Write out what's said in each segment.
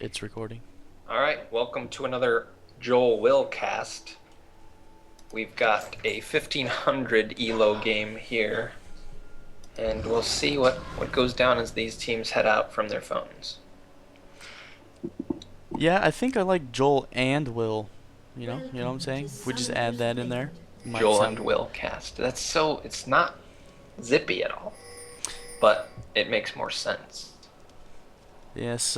It's recording. All right, welcome to another Joel Will cast. We've got a 1500 Elo game here, and we'll see what goes down as these teams head out from their phones. Yeah, I think I like Joel and Will. You know what I'm saying? If we just add that in there, it might Joel and sound. Will cast. It's not zippy at all, but it makes more sense. Yes,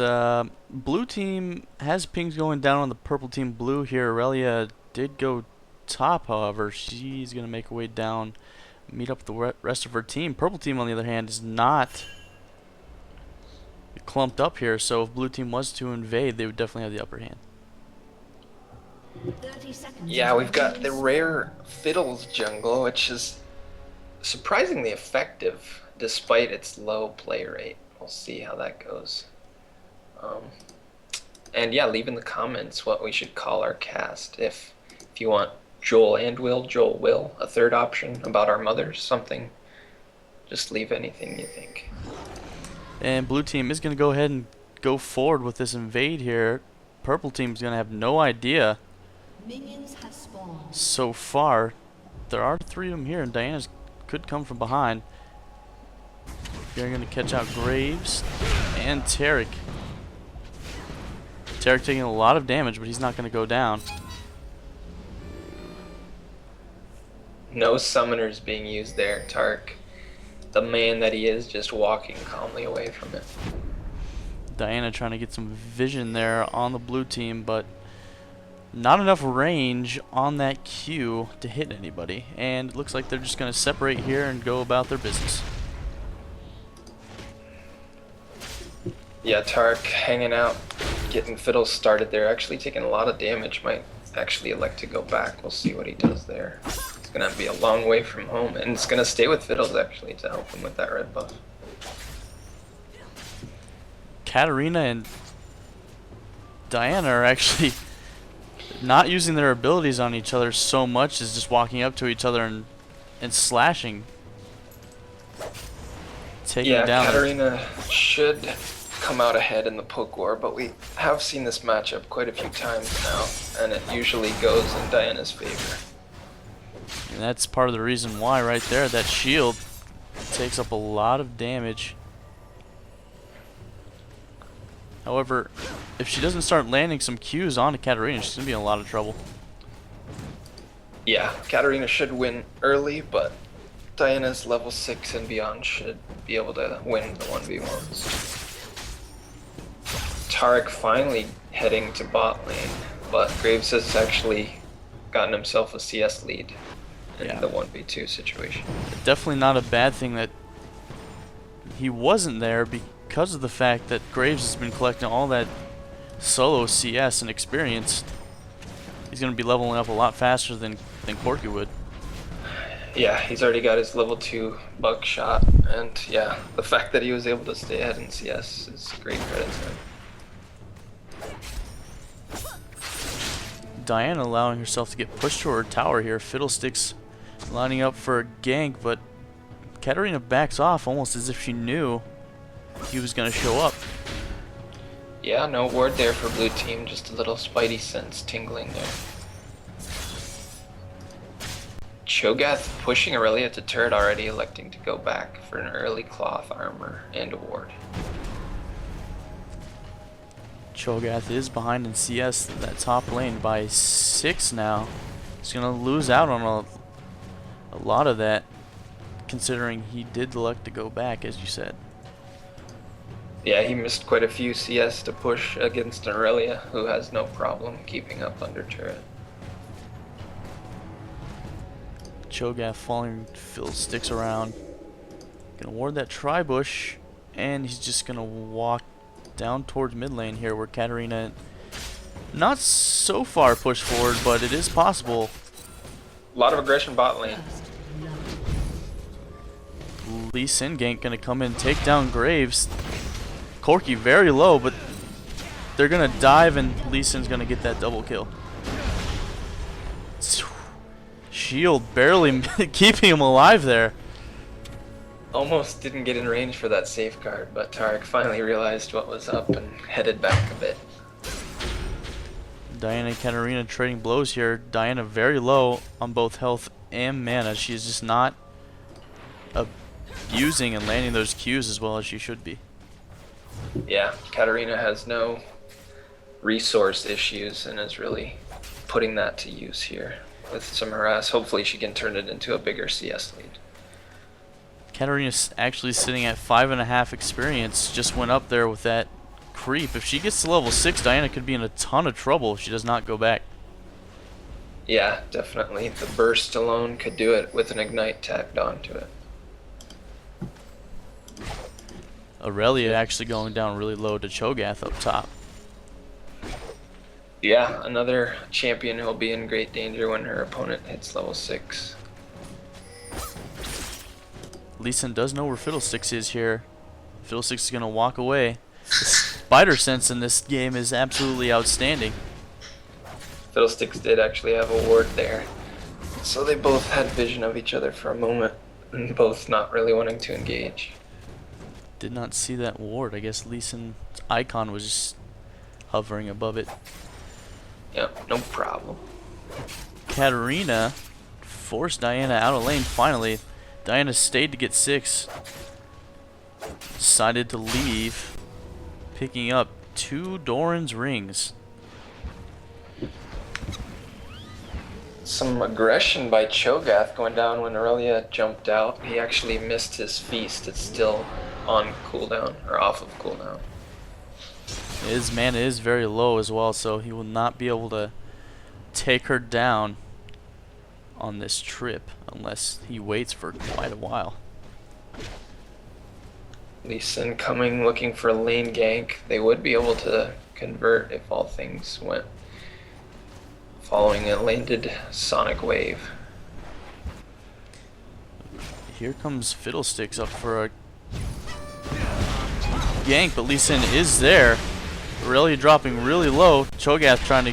blue team has pings going down on the purple team blue here. Aurelia did go top, however. She's going to make her way down, meet up with the rest of her team. Purple team, on the other hand, is not clumped up here, so if blue team was to invade, they would definitely have the upper hand. Yeah, we've got the rare Fiddles jungle, which is surprisingly effective despite its low play rate. We'll see how that goes. Um, and yeah, leave in the comments what we should call our cast. If you want Joel and Will, Joel Will, a third option about our mothers, something. Just leave anything you think. And blue team is going to go ahead and go forward with this invade here. Purple team's going to have no idea. Minions have spawned. So far, there are three of them here, and Diana's could come from behind. They're going to catch out Graves and Tarek. Tarek taking a lot of damage, but he's not going to go down. No summoners being used there. Tark, the man that he is, just walking calmly away from it. Diana trying to get some vision there on the blue team, but not enough range on that Q to hit anybody. And it looks like they're just going to separate here and go about their business. Yeah, Tark hanging out, getting Fiddles started there, actually taking a lot of damage, might actually elect to go back. We'll see what he does there. It's going to be a long way from home, and it's going to stay with Fiddles actually to help him with that red buff. Katarina and Diana are actually not using their abilities on each other so much as just walking up to each other and slashing. Taking down. Katarina should come out ahead in the poke war, but we have seen this matchup quite a few times now, and it usually goes in Diana's favor. And that's part of the reason why right there, that shield takes up a lot of damage. However, if she doesn't start landing some Qs onto Katarina, she's going to be in a lot of trouble. Yeah, Katarina should win early, but Diana's level 6 and beyond should be able to win the 1v1s. Tarek finally heading to bot lane, but Graves has actually gotten himself a CS lead in the 1v2 situation. Definitely not a bad thing that he wasn't there, because of the fact that Graves has been collecting all that solo CS and experience. He's going to be leveling up a lot faster than Corky would. Yeah, he's already got his level 2 buckshot, and yeah, the fact that he was able to stay ahead in CS is great credit to him. Diana allowing herself to get pushed to her tower here. Fiddlesticks lining up for a gank, but Katarina backs off almost as if she knew he was going to show up. Yeah, no word there for blue team, just a little spidey sense tingling there. Cho'Gath pushing Aurelia to turret already, electing to go back for an early cloth armor and a ward. Cho'Gath is behind in CS, that top lane, by 6 now. He's going to lose out on a lot of that, considering he did elect to go back, as you said. Yeah, he missed quite a few CS to push against Aurelia, who has no problem keeping up under turret. Cho'Gath falling, Phil sticks around. Gonna ward that tri-bush, and he's just gonna walk down towards mid lane here, where Katarina not so far pushed forward, but it is possible. A lot of aggression bot lane. Lee Sin gank gonna come in, take down Graves. Corky very low, but they're gonna dive, and Lee Sin's gonna get that double kill. Shield barely keeping him alive there. Almost didn't get in range for that safeguard, but Tarek finally realized what was up and headed back a bit. Diana and Katarina trading blows here. Diana very low on both health and mana. She's just not abusing and landing those Qs as well as she should be. Yeah, Katarina has no resource issues and is really putting that to use here with some harass. Hopefully she can turn it into a bigger CS lead. Katarina's actually sitting at 5.5 experience. Just went up there with that creep. If she gets to level 6, Diana could be in a ton of trouble if she does not go back. Yeah, definitely. The burst alone could do it with an ignite tacked onto it. Aurelia actually going down really low to Cho'Gath up top. Yeah, another champion who'll be in great danger when her opponent hits level 6. Lee Sin does know where Fiddlesticks is here. Fiddlesticks is going to walk away. The spider sense in this game is absolutely outstanding. Fiddlesticks did actually have a ward there. So they both had vision of each other for a moment, and both not really wanting to engage. Did not see that ward. I guess Lee Sin's icon was just hovering above it. Yep, no problem. Katarina forced Diana out of lane finally. Diana stayed to get 6. Decided to leave, picking up 2 Doran's rings. Some aggression by Cho'Gath going down when Aurelia jumped out. He actually missed his feast. It's still on cooldown, or off of cooldown. His mana is very low as well, so he will not be able to take her down on this trip unless he waits for quite a while. Lee Sin coming, looking for a lane gank. They would be able to convert if all things went following a landed sonic wave. Here comes Fiddlesticks up for a gank, but Lee Sin is there. Aurelia dropping really low. Cho'Gath trying to...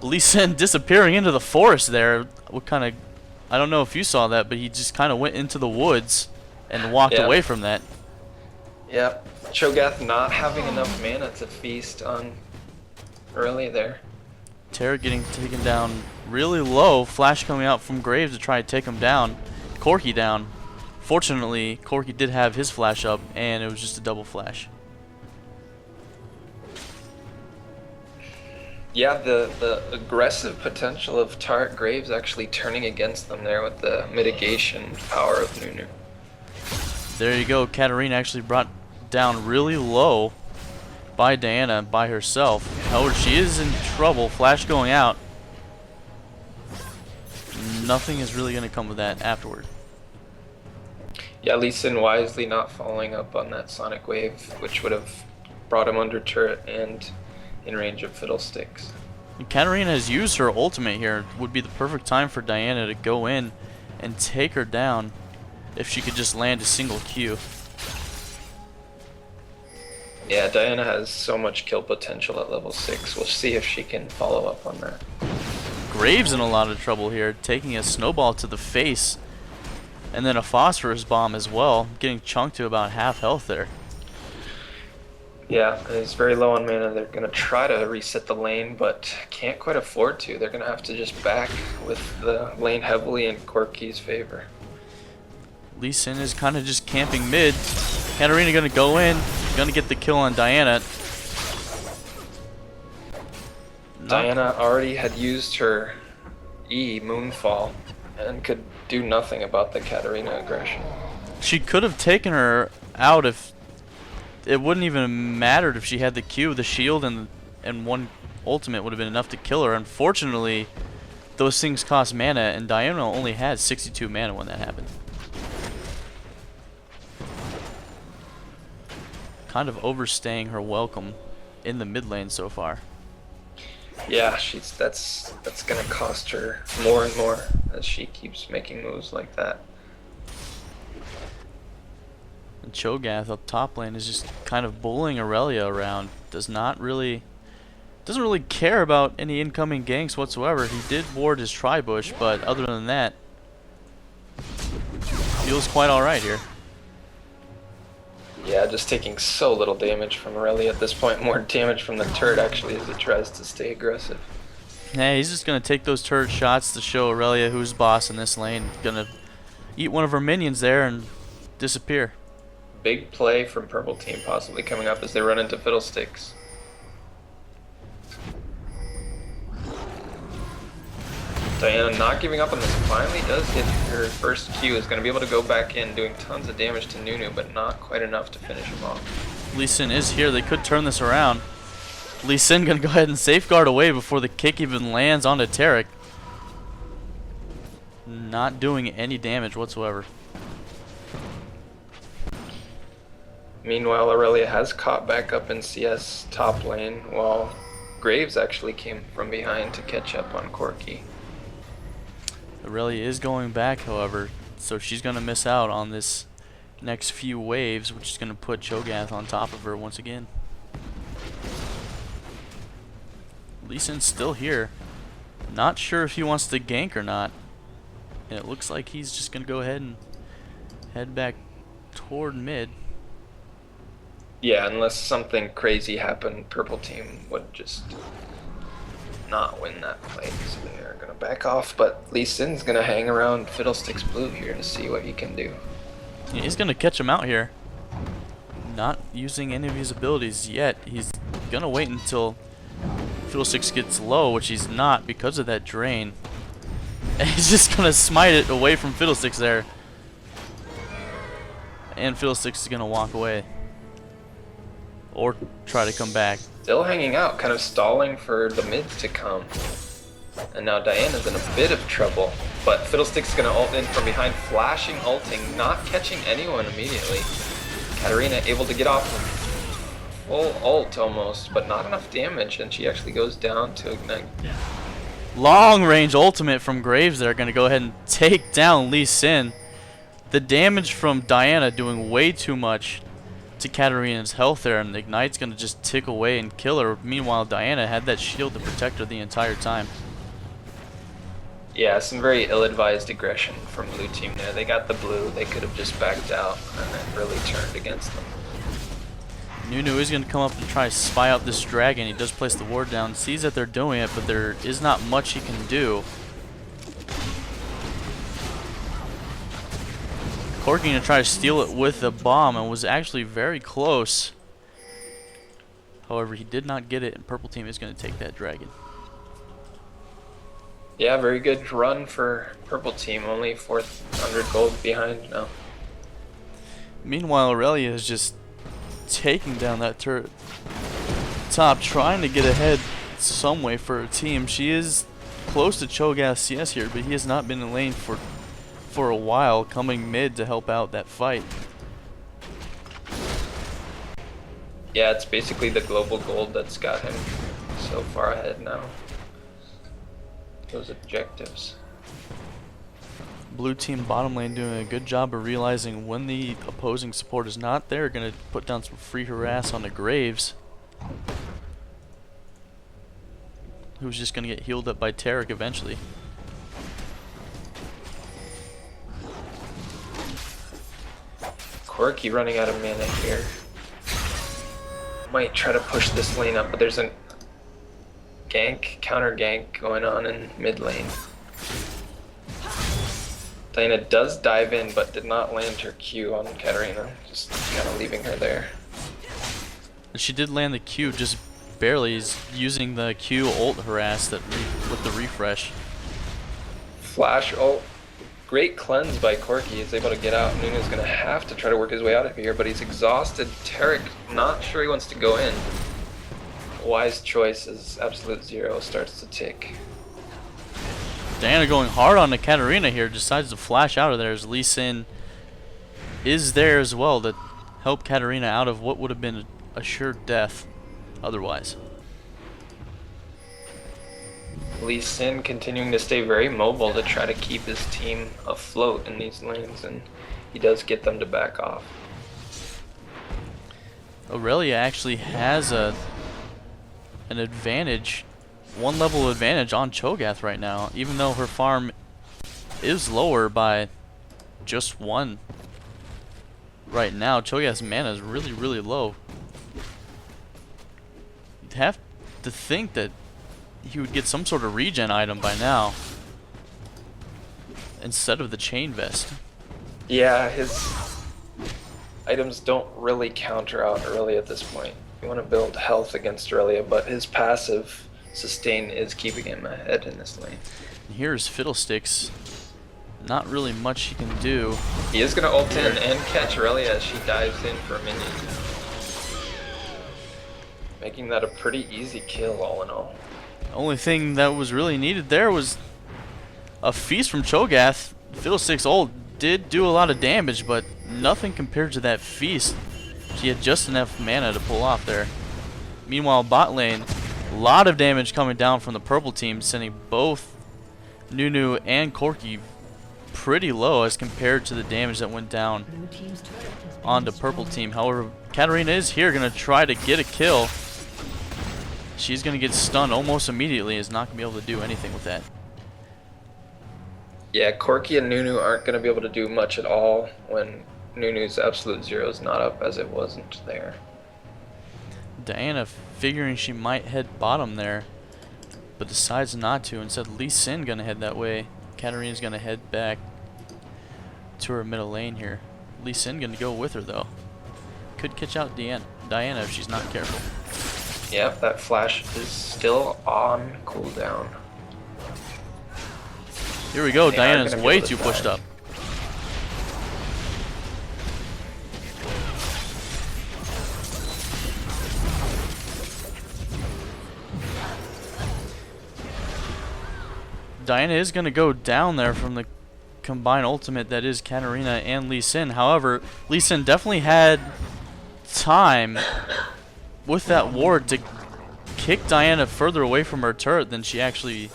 Lee Sin disappearing into the forest there. What kind of... I don't know if you saw that, but he just kind of went into the woods and walked away from that. Yep. Cho'Gath not having enough mana to feast on Aurelia there. Terra getting taken down really low. Flash coming out from Graves to try to take him down. Corki down. Fortunately, Corki did have his flash up, and it was just a double flash. Yeah, the aggressive potential of Tarek Graves actually turning against them there with the mitigation power of Nunu. There you go. Katarina actually brought down really low by Diana by herself. However, she is in trouble. Flash going out. Nothing is really going to come of that afterward. Yeah, Lee Sin wisely not following up on that sonic wave, which would have brought him under turret and in range of Fiddlesticks. And Katarina has used her ultimate here. It would be the perfect time for Diana to go in and take her down if she could just land a single Q. Yeah, Diana has so much kill potential at level 6. We'll see if she can follow up on that. Graves in a lot of trouble here, taking a snowball to the face and then a phosphorus bomb as well, getting chunked to about half health there. Yeah, he's very low on mana. They're going to try to reset the lane, but can't quite afford to. They're going to have to just back with the lane heavily in Corki's favor. Lee Sin is kind of just camping mid. Katarina going to go in, going to get the kill on Diana. Diana already had used her E, Moonfall, and could do nothing about the Katarina aggression. She could have taken her out if it wouldn't even mattered if she had the Q, the shield, and one ultimate would have been enough to kill her. Unfortunately, those things cost mana, and Diana only had 62 mana when that happened. Kind of overstaying her welcome in the mid lane so far. Yeah, that's gonna cost her more and more as she keeps making moves like that. And Cho'Gath up top lane is just kind of bullying Aurelia around. Doesn't really care about any incoming ganks whatsoever. He did ward his tri-bush, but other than that, feels quite alright here. Yeah, just taking so little damage from Aurelia at this point. More damage from the turret actually as he tries to stay aggressive. Hey, he's just gonna take those turret shots to show Aurelia who's boss in this lane. Gonna eat one of her minions there and disappear. Big play from purple team possibly coming up as they run into Fiddlesticks. Diana not giving up on this, finally does hit her first Q, is going to be able to go back in doing tons of damage to Nunu, but not quite enough to finish him off. Lee Sin is here, they could turn this around. Lee Sin gonna go ahead and safeguard away before the kick even lands onto Tarek. Not doing any damage whatsoever. Meanwhile, Aurelia has caught back up in CS top lane, while Graves actually came from behind to catch up on Corki. Aurelia is going back, however, so she's going to miss out on this next few waves, which is going to put Cho'Gath on top of her once again. Lee Sin's still here. Not sure if he wants to gank or not. And it looks like he's just going to go ahead and head back toward mid. Yeah, unless something crazy happened, purple team would just not win that fight, so they're gonna back off, but Lee Sin's gonna hang around Fiddlesticks Blue here to see what he can do. Yeah, he's gonna catch him out here. Not using any of his abilities yet. He's gonna wait until Fiddlesticks gets low, which he's not because of that drain. And he's just gonna smite it away from Fiddlesticks there. And Fiddlesticks is gonna walk away. Or try to come back. Still hanging out, kind of stalling for the mids to come. And now Diana's in a bit of trouble, but Fiddlestick's gonna ult in from behind, flashing, ulting, not catching anyone immediately. Katarina able to get off full ult almost, but not enough damage, and she actually goes down to ignite. Long range ultimate from Graves there, gonna go ahead and take down Lee Sin. The damage from Diana doing way too much to Katarina's health there, and the Ignite's gonna just tick away and kill her. Meanwhile, Diana had that shield to protect her the entire time. Yeah, some very ill-advised aggression from blue team there. They got the blue, they could have just backed out, and it really turned against them. Nunu is gonna come up and try to spy out this dragon. He does place the ward down, sees that they're doing it, but there is not much he can do. Corki gonna try to steal it with a bomb and was actually very close. However, he did not get it, and purple team is gonna take that dragon. Yeah, very good run for purple team, only 400 gold behind now. Meanwhile, Aurelia is just taking down that turret top, trying to get ahead some way for her team. She is close to Cho'Gath CS here, but he has not been in lane for a while, coming mid to help out that fight. Yeah, it's basically the global gold that's got him so far ahead now. Those objectives. Blue team bottom lane doing a good job of realizing when the opposing support is not there, gonna put down some free harass on the Graves, who's just gonna get healed up by Tarek eventually. Corki running out of mana here. Might try to push this lane up, but there's a gank, counter gank going on in mid lane. Diana does dive in, but did not land her Q on Katarina, just kind of leaving her there. She did land the Q, just barely. He's using the Q ult harass that with the refresh. Flash ult. Great cleanse by Corki. He's able to get out. Nunu's going to have to try to work his way out of here, but he's exhausted. Tarek, not sure he wants to go in. Wise choice as Absolute Zero starts to tick. Diana going hard on the Katarina here, decides to flash out of there as Lee Sin is there as well to help Katarina out of what would have been a sure death otherwise. Lee Sin continuing to stay very mobile to try to keep his team afloat in these lanes, and he does get them to back off. Aurelia actually has an advantage, one level advantage on Cho'Gath right now, even though her farm is lower by just one. right now. Cho'Gath's mana is really, really low. You'd have to think that he would get some sort of regen item by now instead of the chain vest. Yeah, his items don't really counter out Aurelia at this point. You want to build health against Aurelia, but his passive sustain is keeping him ahead in this lane. And here's Fiddlesticks. Not really much he can do. He is going to ult in and catch Aurelia as she dives in for a minion. Making that a pretty easy kill all in all. The only thing that was really needed there was a feast from Cho'Gath. Fiddlesticks' ult did do a lot of damage, but nothing compared to that feast. She had just enough mana to pull off there. Meanwhile, bot lane, a lot of damage coming down from the purple team, sending both Nunu and Corki pretty low as compared to the damage that went down on the purple team. However, Katarina is here, going to try to get a kill. She's going to get stunned almost immediately, is not going to be able to do anything with that. Yeah, Corki and Nunu aren't going to be able to do much at all when Nunu's absolute zero is not up, as it wasn't there. Diana figuring she might head bottom there, but decides not to. Instead, Lee Sin going to head that way. Katarina's going to head back to her middle lane here. Lee Sin going to go with her, though. Could catch out Diana if she's not careful. Yep, that flash is still on cooldown. Here we go. They are Diana's gonna be way able to too pushed dive. up. Diana is going to go down there from the combined ultimate that is Katarina and Lee Sin. However, Lee Sin definitely had time with that ward to kick Diana further away from her turret than she actually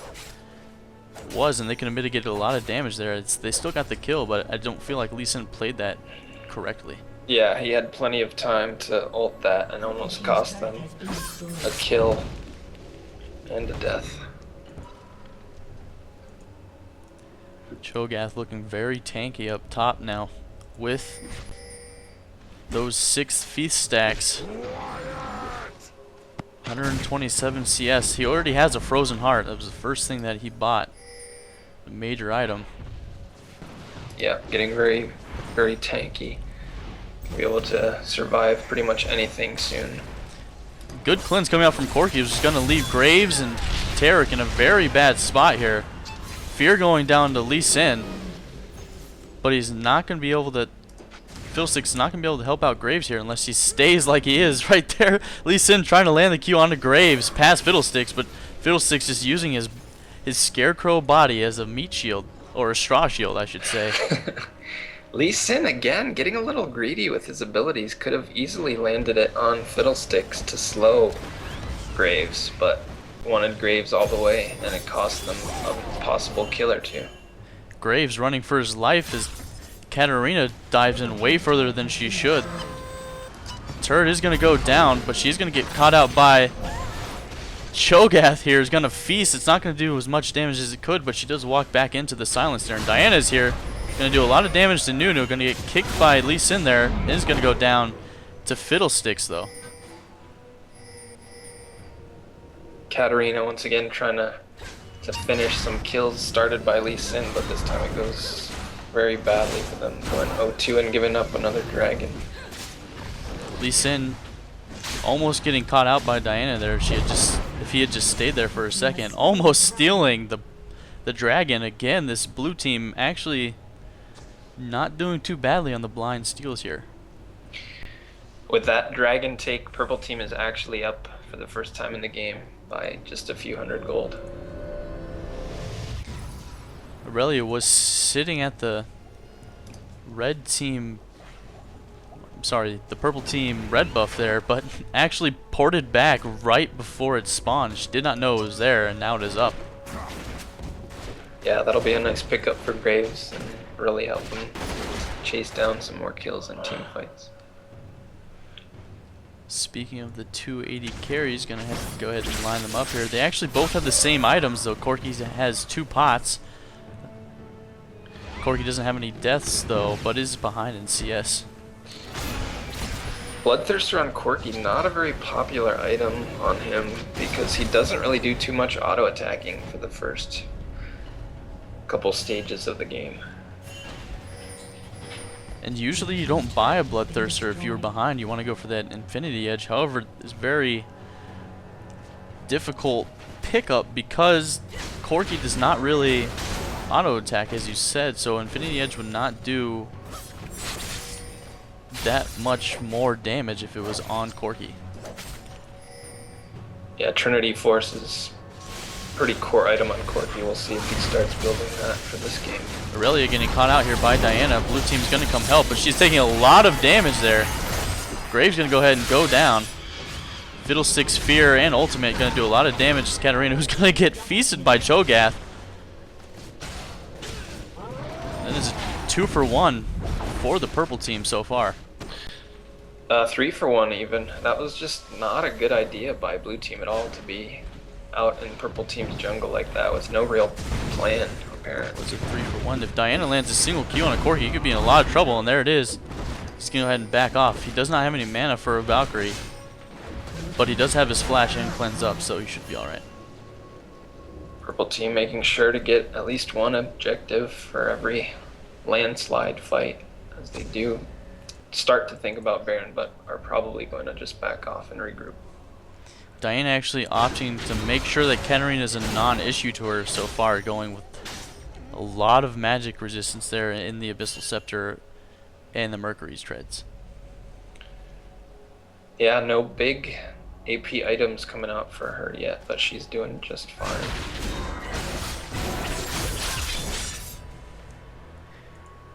was, and they could have mitigated a lot of damage there. They still got the kill, but I don't feel like Lee Sin played that correctly. Yeah, he had plenty of time to ult that and almost cost them a kill and a death. Cho'Gath looking very tanky up top now with those 6 feast stacks. 127 CS. He already has a frozen heart. That was the first thing that he bought. A major item. Yeah, getting very, very tanky. Be able to survive pretty much anything soon. Good cleanse coming out from Corki. He was just going to leave Graves and Tarek in a very bad spot here. Fear going down to Lee Sin, but he's not going to be able to. Fiddlesticks is not going to be able to help out Graves here unless he stays like he is right there. Lee Sin trying to land the Q onto Graves past Fiddlesticks, but Fiddlesticks just using his scarecrow body as a meat shield, or a straw shield, I should say. Lee Sin again getting a little greedy with his abilities. Could have easily landed it on Fiddlesticks to slow Graves, but wanted Graves all the way, and it cost them a possible kill or two. Graves running for his life as Katarina dives in way further than she should. Turret is going to go down, but she's going to get caught out by Cho'Gath here. Is going to feast. It's not going to do as much damage as it could, but she does walk back into the silence there. And Diana's here. Going to do a lot of damage to Nunu. Going to get kicked by Lee Sin there. And is going to go down to Fiddlesticks, though. Katarina once again trying to finish some kills started by Lee Sin, but this time it goes very badly for them, going 0-2 and giving up another dragon. Lee Sin almost getting caught out by Diana there. If he had just stayed there for a second, almost stealing the dragon again. This blue team actually not doing too badly on the blind steals here. With that dragon take, purple team is actually up for the first time in the game by just a few hundred gold. Aurelia was sitting at the red team, sorry, the purple team red buff there, but actually ported back right before it spawned. She did not know it was there, and now it is up. Yeah, that'll be a nice pickup for Graves and really help him chase down some more kills in team fights. Speaking of the 280 carries, gonna have to go ahead and line them up here. They actually both have the same items, though. Corki has 2 pots. Corki doesn't have any deaths, though, but is behind in CS. Bloodthirster on Corky, not a very popular item on him because he doesn't really do too much auto attacking for the first couple stages of the game. And usually you don't buy a Bloodthirster if you were behind. You want to go for that Infinity Edge. However, it's very difficult pickup because Corky does not really auto attack, as you said, so Infinity Edge would not do that much more damage if it was on Corky. Yeah, Trinity Force is a pretty core item on Corky. We'll see if he starts building that for this game. Aurelia getting caught out here by Diana. Blue team's going to come help, but she's taking a lot of damage there. Graves going to go ahead and go down. Fiddlestick's Fear and Ultimate going to do a lot of damage to Katarina, who's going to get feasted by Cho'Gath. That is a 2-for-1 for the purple team so far. 3-for-1 even. That was just not a good idea by blue team at all to be out in purple team's jungle like that with no real plan apparent. Was a 3-for-1. If Diana lands a single Q on a Corki, he could be in a lot of trouble, and there it is. He's going to go ahead and back off. He does not have any mana for a Valkyrie, but he does have his flash and cleanse up, so he should be alright. Purple team making sure to get at least one objective for every landslide fight, as they do start to think about Baron, but are probably going to just back off and regroup. Diana actually opting to make sure that Katarina is a non-issue to her so far, going with a lot of magic resistance there in the Abyssal Scepter and the Mercury's Treads. Yeah, no big AP items coming out for her yet, but she's doing just fine.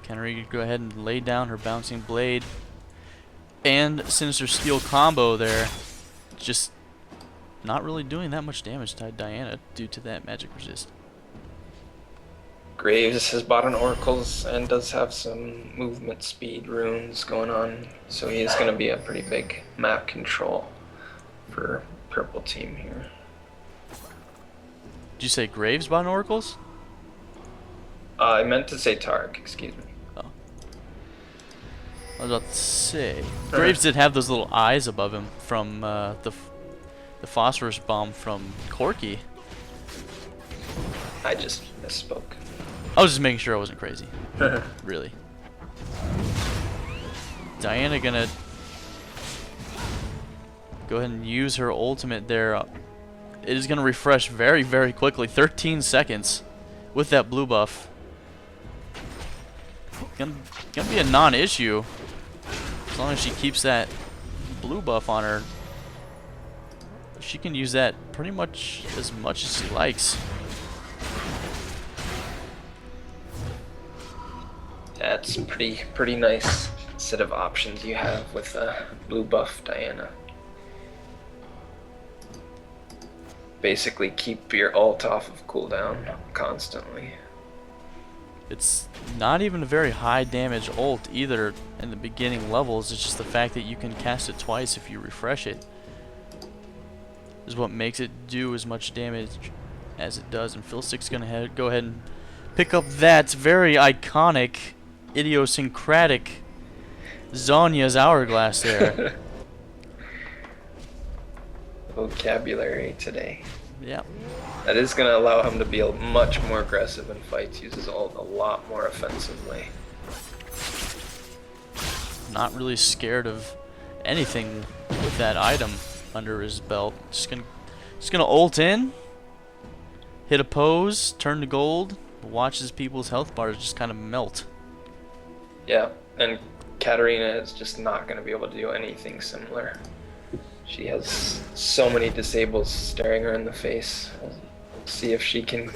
Katarina go ahead and lay down her Bouncing Blade and Sinister Steel combo there. Just not really doing that much damage to Diana due to that magic resist. Graves has bought an Oracles and does have some movement speed runes going on, so he is going to be a pretty big map control for purple team here. Did you say Graves bought Oracles? I meant to say Tark, excuse me. Oh. I was about to say. Graves did have those little eyes above him from the phosphorus bomb from Corky. I just misspoke. I was just making sure I wasn't crazy. Really. Diana gonna go ahead and use her ultimate there. It is gonna refresh very, very quickly. 13 seconds with that blue buff. Gonna be a non-issue as long as she keeps that blue buff on her. She can use that pretty much as she likes. That's pretty nice set of options you have with blue buff Diana. Basically keep your ult off of cooldown constantly. It's not even a very high damage ult either in the beginning levels. It's just the fact that you can cast it twice if you refresh it is what makes it do as much damage as it does. And Fiddlestick's gonna go ahead and pick up that very iconic, idiosyncratic Zonya's Hourglass there. Vocabulary today. Yeah. That is going to allow him to be much more aggressive in fights, uses ult a lot more offensively. Not really scared of anything with that item under his belt. Just gonna ult in, hit a pose, turn to gold, watches people's health bars just kind of melt. Yeah, and Katarina is just not going to be able to do anything similar. She has so many disables staring her in the face. We'll see if she can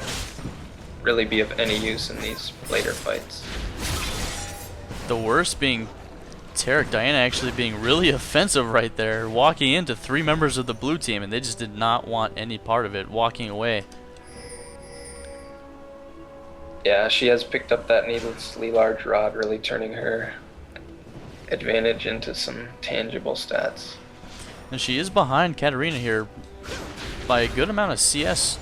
really be of any use in these later fights. The worst being Tarek, Diana actually being really offensive right there, walking into 3 members of the blue team, and they just did not want any part of it, walking away. Yeah, she has picked up that needlessly large rod, really turning her advantage into some tangible stats. And she is behind Katarina here by a good amount of CS.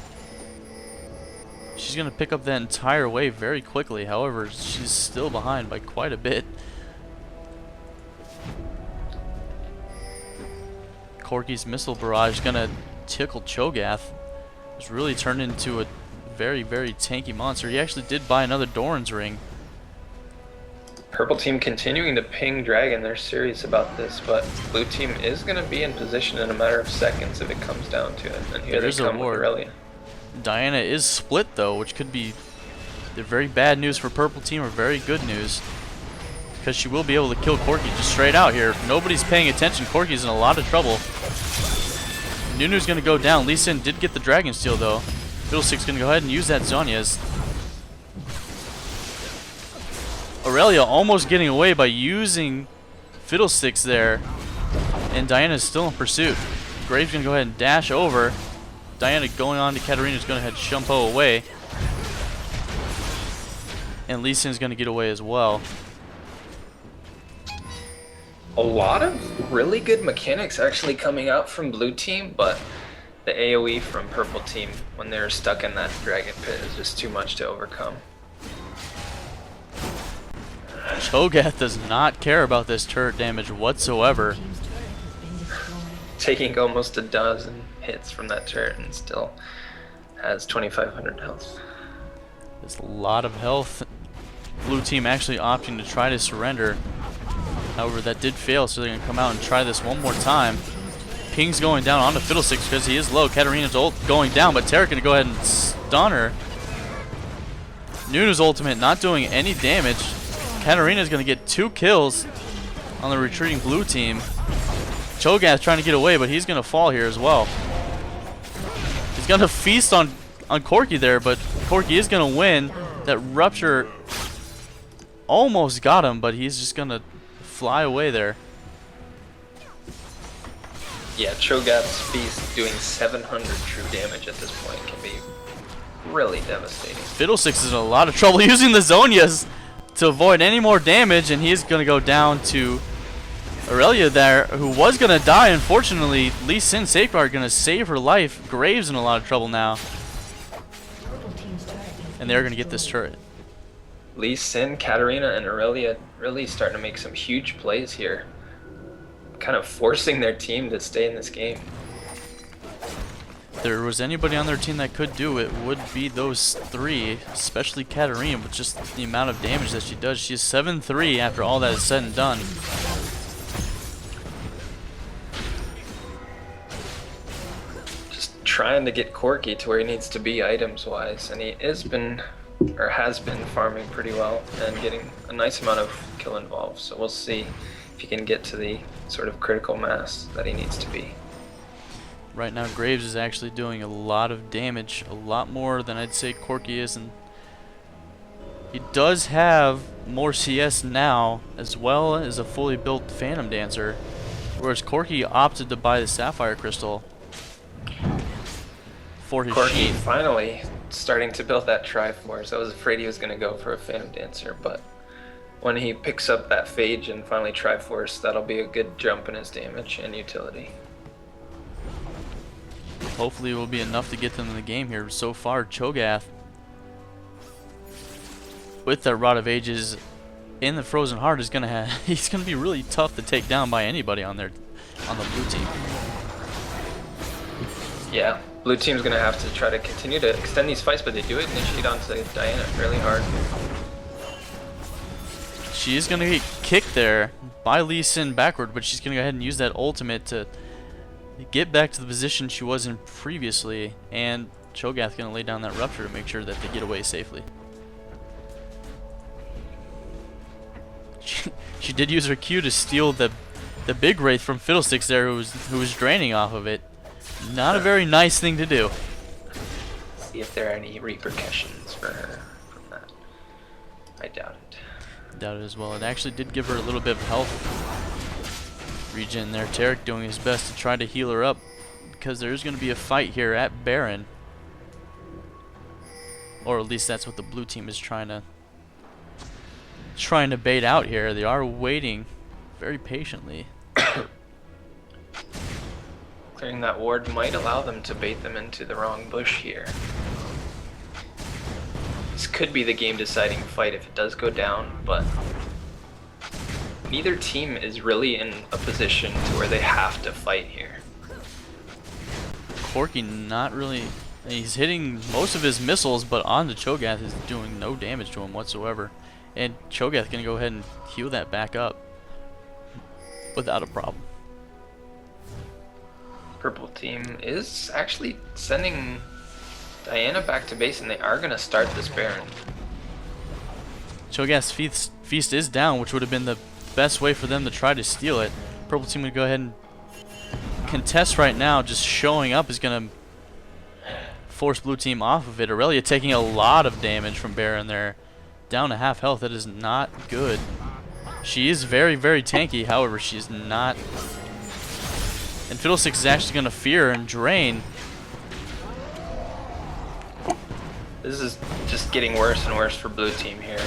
She's going to pick up that entire wave very quickly. However, she's still behind by quite a bit. Corki's missile barrage gonna tickle Cho'Gath. It's really turned into a very, very tanky monster. He actually did buy another Doran's ring. Purple team continuing to ping Dragon. They're serious about this, but blue team is going to be in position in a matter of seconds if it comes down to it. And here they come with Aurelia. Diana is split though, which could be either very bad news for purple team or very good news, because she will be able to kill Corki just straight out here. If nobody's paying attention, Corki's in a lot of trouble. Nunu's going to go down. Lee Sin did get the Dragon Steel though. Fiddlestick's going to go ahead and use that Zhonya's. Aurelia almost getting away by using Fiddlesticks there. And Diana's still in pursuit. Graves going to go ahead and dash over. Diana going on to Katarina's going to head Shumpo away. And Lee Sin's going to get away as well. A lot of really good mechanics actually coming out from blue team, but the AoE from purple team when they're stuck in that dragon pit is just too much to overcome. Cho'Gath does not care about this turret damage whatsoever. Taking almost a dozen hits from that turret and still has 2,500 health. There's a lot of health. Blue team actually opting to try to surrender. However, that did fail, so they're going to come out and try this one more time. Ping's going down onto Fiddlesticks because he is low. Katarina's ult going down, but Taric going to go ahead and stun her. Nunu's ultimate not doing any damage. Katarina's going to get 2 kills on the retreating blue team. Cho'Gath trying to get away, but he's going to fall here as well. He's going to feast on Corki there, but Corki is going to win. That rupture almost got him, but he's just going to fly away there. Yeah, Cho'Gath's feast doing 700 true damage at this point can be really devastating. Fiddlesticks is in a lot of trouble using the Zhonya's to avoid any more damage, and he's going to go down to Aurelia there, who was going to die. Unfortunately, Lee Sin Safeguard going to save her life. Graves in a lot of trouble now. And they're going to get this turret. Lee Sin, Katarina, and Aurelia really starting to make some huge plays here. Kind of forcing their team to stay in this game. If there was anybody on their team that could do it, would be those 3, especially Katarina, with just the amount of damage that she does. She's 7-3 after all that is said and done. Just trying to get Corki to where he needs to be items-wise, and he has been farming pretty well and getting a nice amount of kill involved. So we'll see if he can get to the sort of critical mass that he needs to be. Right now, Graves is actually doing a lot of damage, a lot more than I'd say Corki is, and he does have more CS now, as well as a fully built Phantom Dancer, whereas Corki opted to buy the Sapphire Crystal for his Corki sheath. finally starting to build that Triforce. I was afraid he was going to go for a Phantom Dancer, but when he picks up that Phage and finally Triforce, that'll be a good jump in his damage and utility. Hopefully it will be enough to get them in the game here. So far, Cho'Gath, with that Rod of Ages in the Frozen Heart, is gonna have he's gonna be really tough to take down by anybody on the blue team. Yeah, blue team's gonna have to try to continue to extend these fights, but they do initiate onto Diana fairly hard. She is gonna get kicked there by Lee Sin backward, but she's gonna go ahead and use that ultimate to get back to the position she was in previously, and Cho'Gath gonna lay down that rupture to make sure that they get away safely. She did use her Q to steal the big Wraith from Fiddlesticks there, who was draining off of it. Not a very nice thing to do. See if there are any repercussions for her from that. I doubt it. Doubt it as well. It actually did give her a little bit of health regen there. Taric doing his best to try to heal her up, because there's going to be a fight here at Baron. Or at least that's what the blue team is trying to bait out here. They are waiting very patiently. Clearing that ward might allow them to bait them into the wrong bush here. This could be the game deciding fight if it does go down, but neither team is really in a position to where they have to fight here. Corky not really... He's hitting most of his missiles, but on the Cho'Gath is doing no damage to him whatsoever. And Cho'Gath gonna go ahead and heal that back up without a problem. Purple team is actually sending Diana back to base, and they are gonna start this Baron. Cho'Gath's feast is down, which would have been the best way for them to try to steal it. Purple team would go ahead and contest right now. Just showing up is gonna force blue team off of it. Aurelia taking a lot of damage from Baron there. Down to half health. That is not good. She is very, very tanky. However, she's not. And Fiddlesticks is actually going to fear and drain. This is just getting worse and worse for blue team here.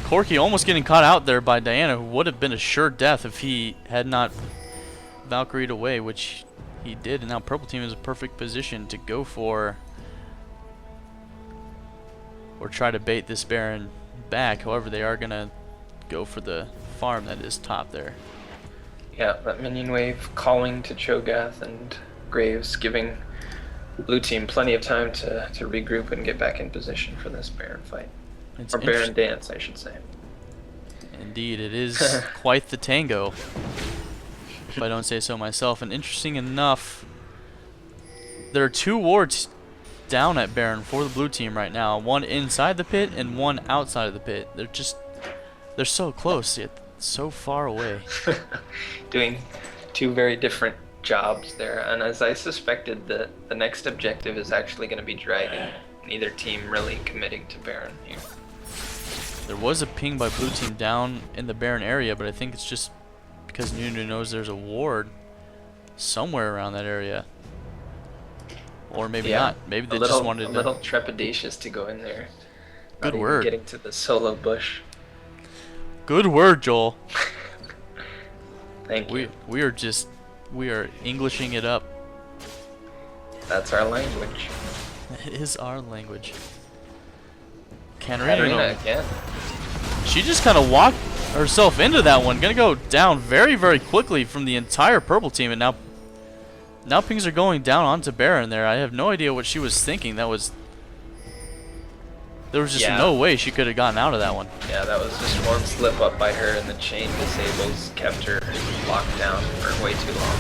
Corky almost getting caught out there by Diana, who would have been a sure death if he had not Valkyrie'd away, which he did. And now purple team is a perfect position to go for or try to bait this Baron back. However, they are going to go for the farm that is top there. Yeah, that minion wave calling to Cho'Gath and Graves, giving blue team plenty of time to regroup and get back in position for this Baron fight. It's or Baron dance, I should say. Indeed, it is quite the tango, if I don't say so myself. And interesting enough, there are 2 wards down at Baron for the blue team right now. One inside the pit and one outside of the pit. They're so close yet so far away. Doing 2 very different jobs there. And as I suspected, the next objective is actually going to be Dragon. Neither team really committing to Baron here. There was a ping by blue team down in the Baron area, but I think it's just because Nunu knows there's a ward somewhere around that area. Or maybe not. Maybe they just wanted to... A little trepidatious to go in there. Good Not word. Even getting to the solo bush. Good word, Joel. Thank you. We are Englishing it up. That's our language. It is our language. Katarina again. She just kind of walked herself into that one. Gonna go down very, very quickly from the entire purple team, and now pings are going down onto Baron there. I have no idea what she was thinking. There was just no way she could have gotten out of that one. Yeah, that was just one slip up by her, and the chain disables kept her locked down for way too long.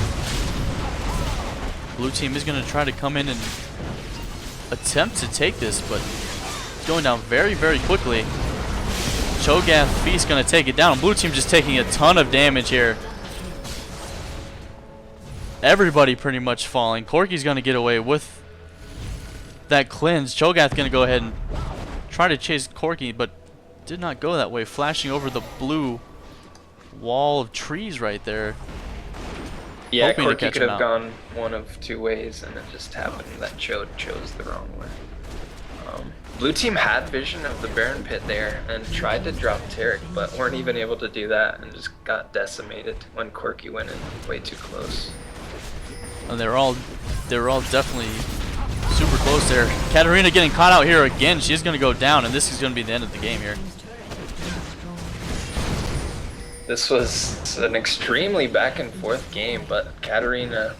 Blue team is gonna try to come in and attempt to take this, but it's going down very, very quickly. Cho'Gath Feast gonna take it down. Blue team just taking a ton of damage here. Everybody pretty much falling. Corky's gonna get away with that cleanse. Cho'Gath gonna go ahead and try to chase Corky, but did not go that way. Flashing over the blue wall of trees right there. Yeah, Corky could have gone one of 2 ways, and it just happened that chose the wrong way. Blue team had vision of the Baron pit there and tried to drop Tarek, but weren't even able to do that and just got decimated when Corky went in way too close. And they were all definitely super close there. Katarina getting caught out here again. She's going to go down, and this is going to be the end of the game here. This was an extremely back and forth game, but Katarina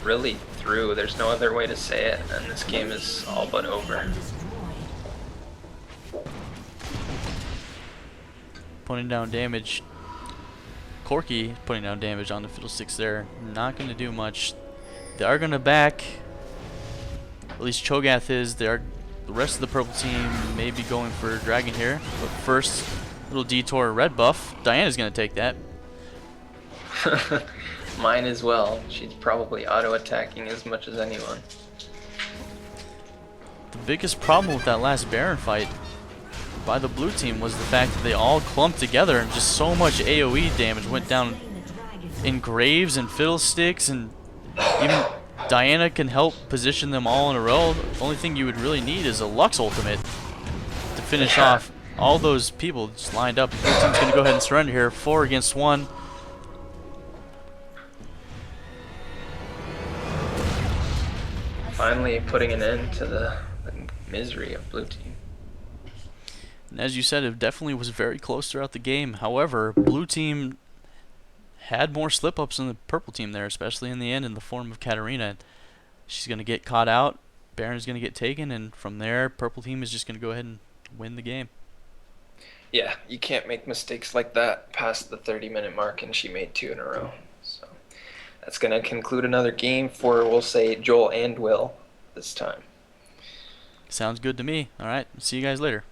really threw. There's no other way to say it, and this game is all but over. Putting down damage. Corky putting down damage on the Fiddlesticks there. Not going to do much. They are going to back. At least Cho'Gath is. The rest of the purple team may be going for Dragon here. But first, little detour red buff. Diana's going to take that. Mine as well. She's probably auto-attacking as much as anyone. The biggest problem with that last Baron fight by the blue team was the fact that they all clumped together and just so much AoE damage went down in Graves and Fiddlesticks, and even Diana can help position them all in a row. The only thing you would really need is a Lux ultimate to finish off all those people just lined up. The blue team's going to go ahead and surrender here. 4 against 1. Finally putting an end to the misery of blue team. And as you said, it definitely was very close throughout the game. However, blue team had more slip-ups than the purple team there, especially in the end in the form of Katarina. She's going to get caught out. Baron's going to get taken, and from there, purple team is just going to go ahead and win the game. Yeah, you can't make mistakes like that past the 30-minute mark, and she made 2 in a row. So that's going to conclude another game for, we'll say, Joel and Will this time. Sounds good to me. All right, see you guys later.